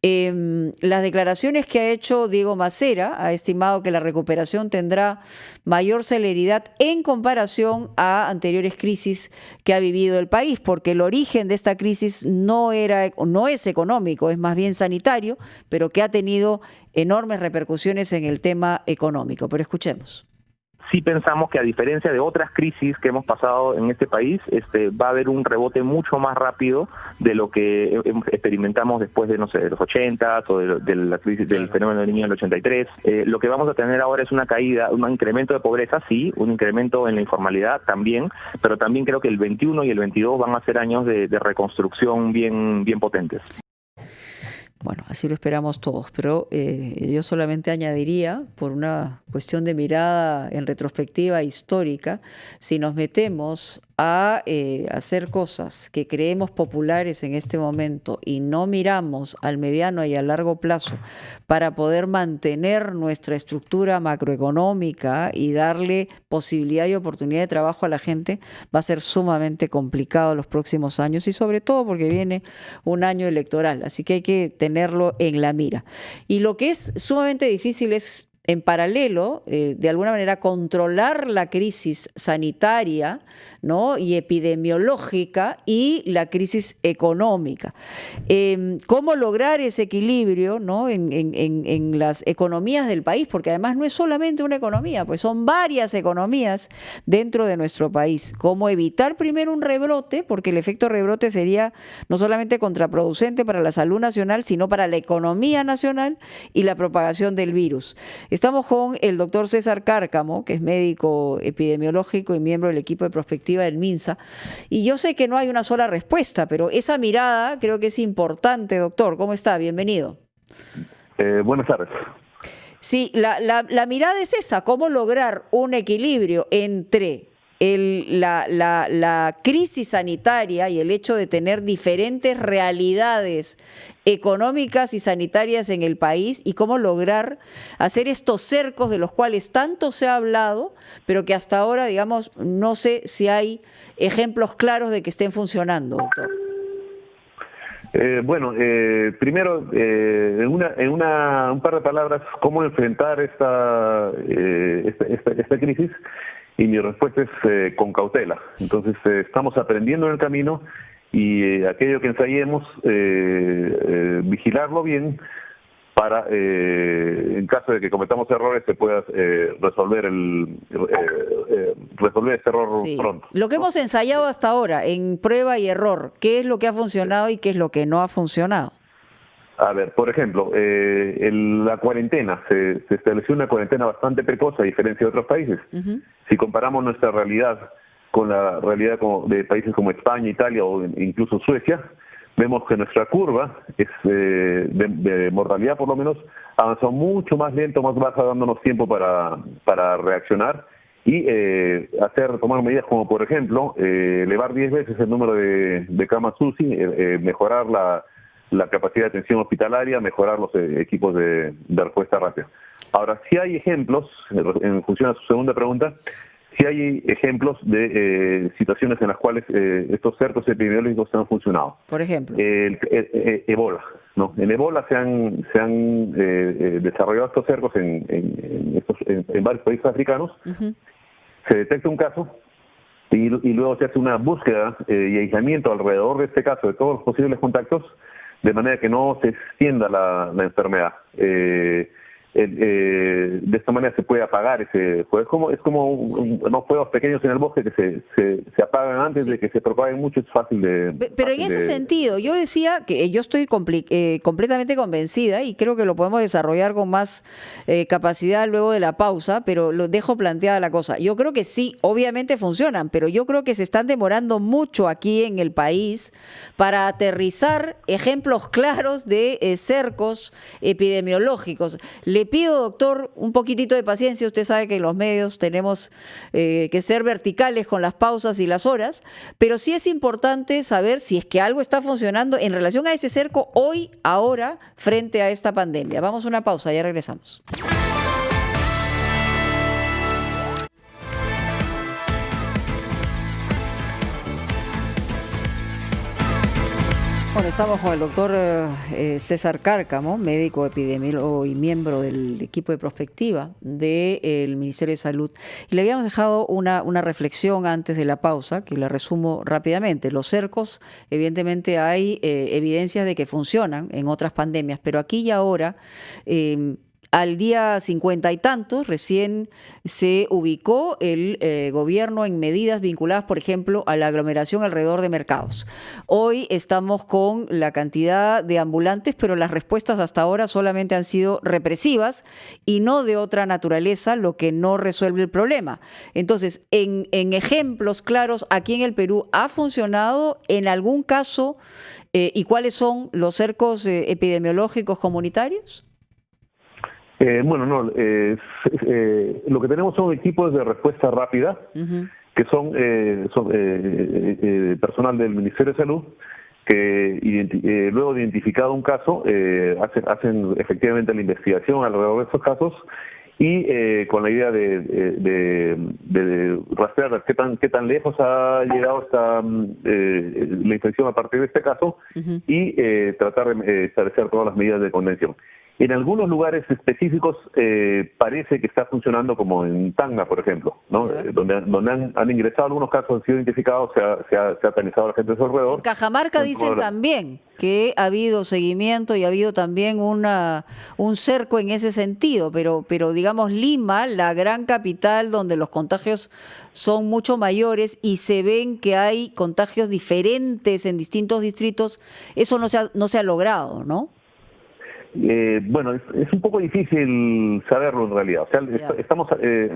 Las declaraciones que ha hecho Diego Macera ha estimado que la recuperación tendrá mayor celeridad en comparación a anteriores crisis que ha vivido el país, porque el origen de esta crisis no es económico, es más bien sanitario, pero que ha tenido enormes repercusiones en el tema económico. Pero escuchemos. Sí pensamos que, a diferencia de otras crisis que hemos pasado en este país, va a haber un rebote mucho más rápido de lo que experimentamos después de, no sé, de los 80 o de la crisis del fenómeno del niño del 83. Lo que vamos a tener ahora es una caída, un incremento de pobreza, sí, un incremento en la informalidad también, pero también creo que el 21 y el 22 van a ser años de reconstrucción bien potentes. Bueno, así lo esperamos todos, pero yo solamente añadiría, por una cuestión de mirada en retrospectiva histórica, si nos metemos a hacer cosas que creemos populares en este momento y no miramos al mediano y a largo plazo para poder mantener nuestra estructura macroeconómica y darle posibilidad y oportunidad de trabajo a la gente, va a ser sumamente complicado los próximos años y sobre todo porque viene un año electoral, así que hay que tenerlo en la mira. Y lo que es sumamente difícil es, en paralelo, de alguna manera, controlar la crisis sanitaria, ¿no?, y epidemiológica y la crisis económica. ¿Cómo lograr ese equilibrio, ¿no?, en las economías del país? Porque además no es solamente una economía, pues son varias economías dentro de nuestro país. ¿Cómo evitar primero un rebrote? Porque el efecto rebrote sería no solamente contraproducente para la salud nacional, sino para la economía nacional y la propagación del virus. Estamos con el doctor César Cárcamo, que es médico epidemiológico y miembro del equipo de prospectiva del MINSA. Y yo sé que no hay una sola respuesta, pero esa mirada creo que es importante, doctor. ¿Cómo está? Bienvenido. Buenas tardes. Sí, la mirada es esa, cómo lograr un equilibrio entre la crisis sanitaria y el hecho de tener diferentes realidades económicas y sanitarias en el país y cómo lograr hacer estos cercos de los cuales tanto se ha hablado, pero que hasta ahora, digamos, no sé si hay ejemplos claros de que estén funcionando, doctor. Primero, un par de palabras, ¿cómo enfrentar esta crisis? Y mi respuesta es con cautela. Entonces, estamos aprendiendo en el camino y aquello que ensayemos, vigilarlo bien para, en caso de que cometamos errores, se pueda resolver este error pronto. Lo que hemos ensayado hasta ahora, en prueba y error, ¿qué es lo que ha funcionado y qué es lo que no ha funcionado? A ver, por ejemplo, la cuarentena, se estableció una cuarentena bastante precoz a diferencia de otros países. Uh-huh. Si comparamos nuestra realidad con la realidad de países como España, Italia o incluso Suecia, vemos que nuestra curva de mortalidad, por lo menos, avanzó mucho más lento, más baja, dándonos tiempo para reaccionar y tomar medidas como, por ejemplo, elevar 10 veces el número de camas UCI, mejorar la capacidad de atención hospitalaria, mejorar los equipos de respuesta rápida. Ahora, sí hay ejemplos, en función a su segunda pregunta, sí hay ejemplos de situaciones en las cuales estos cercos epidemiológicos han funcionado. Por ejemplo. Ebola, ¿no? En Ebola se han desarrollado estos cercos en varios países africanos. Uh-huh. Se detecta un caso y luego se hace una búsqueda y aislamiento alrededor de este caso, de todos los posibles contactos, de manera que no se extienda la enfermedad. De esta manera se puede apagar ese fuego. Es como unos fuegos pequeños en el bosque que se apagan antes de que se propaguen mucho. Es fácil de... Pero en ese sentido, yo decía que yo estoy completamente convencida y creo que lo podemos desarrollar con más capacidad luego de la pausa, pero lo dejo planteada la cosa. Yo creo que sí, obviamente funcionan, pero yo creo que se están demorando mucho aquí en el país para aterrizar ejemplos claros de cercos epidemiológicos. Le pido, doctor, un poquitito de paciencia. Usted sabe que en los medios tenemos que ser verticales con las pausas y las horas, pero sí es importante saber si es que algo está funcionando en relación a ese cerco hoy, ahora, frente a esta pandemia. Vamos a una pausa, ya regresamos. Bueno, estamos con el doctor César Cárcamo, médico epidemiólogo y miembro del equipo de prospectiva del Ministerio de Salud. Y le habíamos dejado una reflexión antes de la pausa, que la resumo rápidamente. Los cercos, evidentemente hay evidencias de que funcionan en otras pandemias, pero aquí y ahora... al día 50 y tantos, recién se ubicó el gobierno en medidas vinculadas, por ejemplo, a la aglomeración alrededor de mercados. Hoy estamos con la cantidad de ambulantes, pero las respuestas hasta ahora solamente han sido represivas y no de otra naturaleza, lo que no resuelve el problema. Entonces, en ejemplos claros, aquí en el Perú, ¿ha funcionado en algún caso y cuáles son los cercos epidemiológicos comunitarios? Bueno, no, lo que tenemos son equipos de respuesta rápida, que son personal del Ministerio de Salud, que luego de identificado un caso, hacen efectivamente la investigación alrededor de estos casos y con la idea de rastrear qué tan lejos ha llegado la infección a partir de este caso y tratar de establecer todas las medidas de contención. En algunos lugares específicos parece que está funcionando, como en Tacna, por ejemplo, ¿no? Donde han ingresado algunos casos, han sido identificados, se ha satanizado a la gente de su alrededor. En Cajamarca dicen también que ha habido seguimiento y ha habido también un cerco en ese sentido, pero digamos Lima, la gran capital donde los contagios son mucho mayores y se ven que hay contagios diferentes en distintos distritos, eso no se ha logrado, ¿no? Bueno, es un poco difícil saberlo en realidad. O sea, estamos,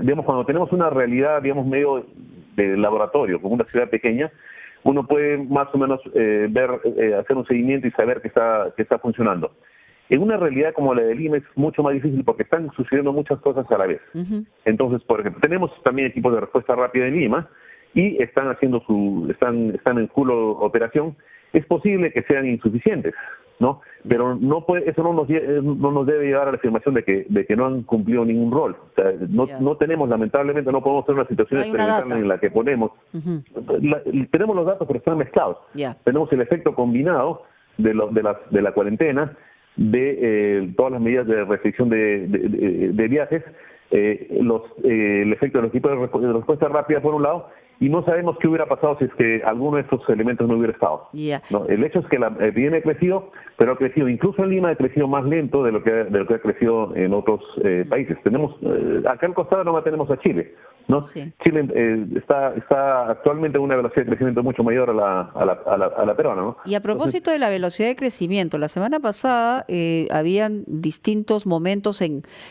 digamos, cuando tenemos una realidad, digamos, medio de laboratorio, como una ciudad pequeña, uno puede más o menos hacer un seguimiento y saber que está funcionando. En una realidad como la de Lima es mucho más difícil porque están sucediendo muchas cosas a la vez. Entonces, por ejemplo, tenemos también equipos de respuesta rápida en Lima y están en full operación. Es posible que sean insuficientes, ¿no? Pero eso no nos debe llevar a la afirmación de que no han cumplido ningún rol. O sea, no tenemos, lamentablemente, no podemos tener una situación experimental en la que ponemos. Tenemos los datos, pero están mezclados. Tenemos el efecto combinado de la cuarentena, de todas las medidas de restricción de viajes, el efecto de los equipos de respuesta rápida, por un lado, y no sabemos qué hubiera pasado si es que alguno de estos elementos no hubiera estado. ¿No? El hecho es que la epidemia ha crecido, pero ha crecido, incluso en Lima ha crecido más lento de lo que ha crecido en otros países. Tenemos acá al costado nomás tenemos a Chile, ¿no? Chile está actualmente en una velocidad de crecimiento mucho mayor a la peruana, ¿no? Y a propósito de la velocidad de crecimiento, la semana pasada habían distintos momentos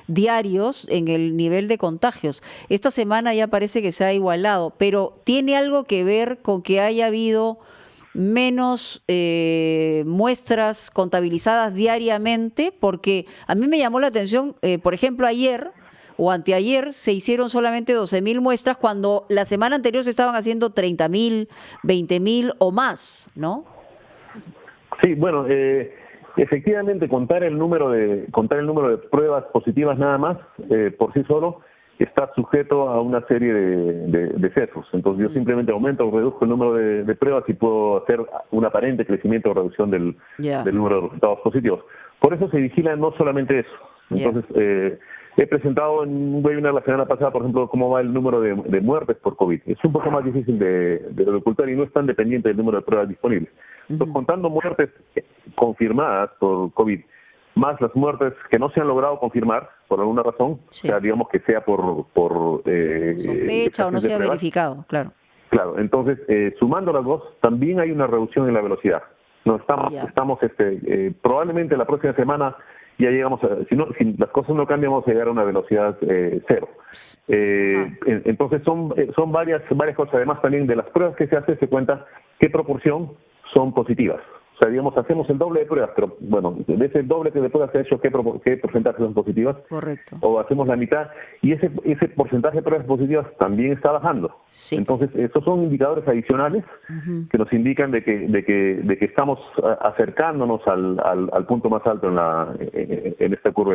diarios en el nivel de contagios. Esta semana ya parece que se ha igualado, pero ¿tiene algo que ver con que haya habido menos muestras contabilizadas diariamente? Porque a mí me llamó la atención, por ejemplo, ayer o anteayer se hicieron solamente 12.000 muestras cuando la semana anterior se estaban haciendo 30.000, 20.000 o más, ¿no? Sí, bueno, efectivamente contar el número de pruebas positivas nada más por sí solo está sujeto a una serie de sesgos. Entonces yo simplemente aumento o reduzco el número de pruebas y puedo hacer un aparente crecimiento o reducción del número de resultados positivos. Por eso se vigila no solamente eso. Entonces he presentado en un webinar la semana pasada, por ejemplo, cómo va el número de muertes por COVID. Es un poco más difícil de ocultar y no es tan dependiente del número de pruebas disponibles. Entonces, contando muertes confirmadas por COVID, más las muertes que no se han logrado confirmar por alguna razón, o sea, digamos que sea por sospecha o no sea verificado, claro. Claro, entonces, sumando las dos, también hay una reducción en la velocidad. No estamos probablemente la próxima semana ya llegamos si las cosas no cambian, vamos a llegar a una velocidad cero. Entonces son varias cosas. Además, también de las pruebas que se hace, se cuenta qué proporción son positivas. O sea, digamos, hacemos el doble de pruebas, pero bueno, de ese doble de pruebas que ha hecho, ¿qué porcentaje son positivas? Correcto. O hacemos la mitad, y ese porcentaje de pruebas positivas también está bajando. Entonces, estos son indicadores adicionales que nos indican de que estamos acercándonos al punto más alto en esta curva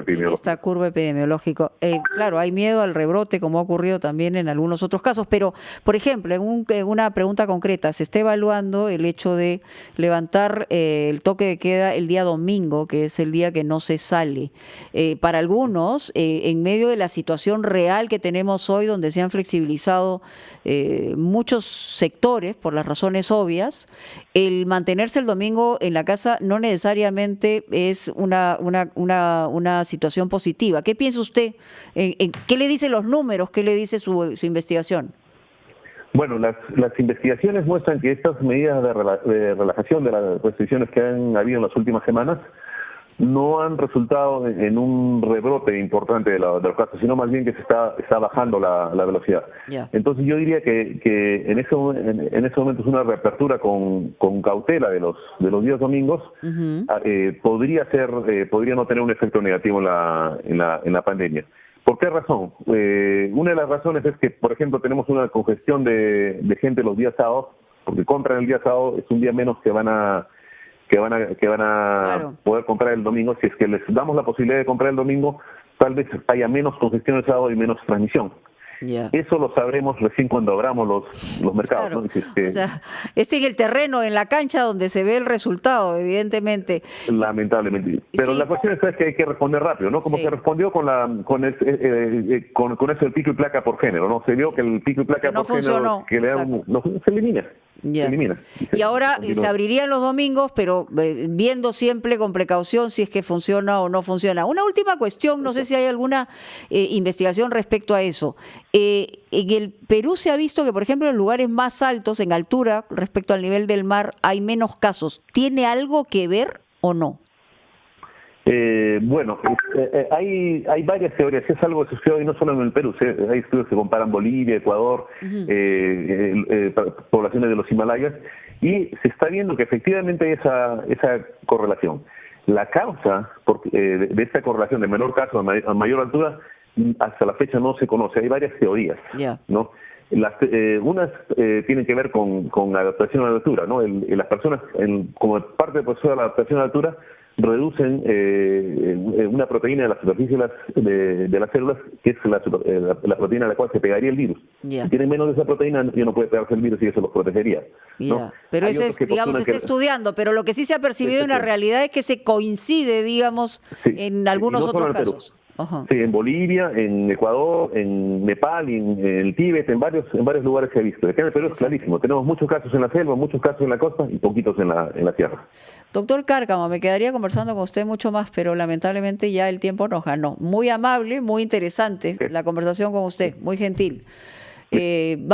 epidemiológica. Claro, hay miedo al rebrote, como ha ocurrido también en algunos otros casos, pero, por ejemplo, en una pregunta concreta, se está evaluando el hecho de levantar el toque de queda el día domingo, que es el día que no se sale. Para algunos, en medio de la situación real que tenemos hoy, donde se han flexibilizado muchos sectores por las razones obvias, el mantenerse el domingo en la casa no necesariamente es una situación positiva. ¿Qué piensa usted? ¿Qué le dicen los números? ¿Qué le dice su investigación? Bueno, las investigaciones muestran que estas medidas de relajación de las restricciones que han habido en las últimas semanas no han resultado en un rebrote importante de los casos, sino más bien que se está bajando la velocidad. Yeah. Entonces yo diría que en ese momento es una reapertura con cautela de los días domingos. Podría no tener un efecto negativo en la pandemia. ¿Por qué razón? Una de las razones es que, por ejemplo, tenemos una congestión de gente los días sábados, porque compran el día sábado, es un día menos que van a Claro. poder comprar el domingo. Si es que les damos la posibilidad de comprar el domingo, tal vez haya menos congestión el sábado y menos transmisión. Yeah. Eso lo sabremos recién cuando abramos los mercados. Claro. ¿No? Si es que, O sea, es en el terreno, en la cancha, donde se ve el resultado, evidentemente. lamentablemente. Pero Sí. la cuestión es que hay que responder rápido, ¿no? Como Sí. se respondió con eso del pico y placa por género, ¿no? Se vio que el pico y placa Que no por género funcionó, que le da se elimina. Ya. Se elimina. Y ahora continúa. se abrirían los domingos, pero viendo siempre con precaución si es que funciona o no funciona. Una última cuestión, no sé si hay alguna investigación respecto a eso. En el Perú se ha visto que, por ejemplo, en lugares más altos, en altura, respecto al nivel del mar, hay menos casos. ¿Tiene algo que ver o no? Bueno, hay varias teorías. Es algo que sucede y no solo en el Perú. Hay estudios que comparan Bolivia, Ecuador, poblaciones de los Himalayas, y se está viendo que efectivamente hay esa correlación. La causa de esta correlación de menor caso a mayor altura hasta la fecha no se conoce. Hay varias teorías, ¿no? Unas tienen que ver con adaptación a la altura, ¿no? Las personas, como parte del proceso de la adaptación a la altura, reducen una proteína de la superficie de las células, que es la proteína a la cual se pegaría el virus. Si tienen menos de esa proteína, ya no puede pegarse el virus y eso los protegería, ¿no? Pero eso es, digamos, se está estudiando, pero lo que sí se ha percibido en la realidad es que se coincide, digamos, en algunos otros casos. Sí, en Bolivia, en Ecuador, en Nepal, en el Tíbet, en varios lugares se ha visto. Acá en el Perú es clarísimo. Tenemos muchos casos en la selva, muchos casos en la costa y poquitos en la tierra. Doctor Cárcamo, me quedaría conversando con usted mucho más, pero lamentablemente ya el tiempo nos ganó. Muy amable, muy interesante la conversación con usted, muy gentil.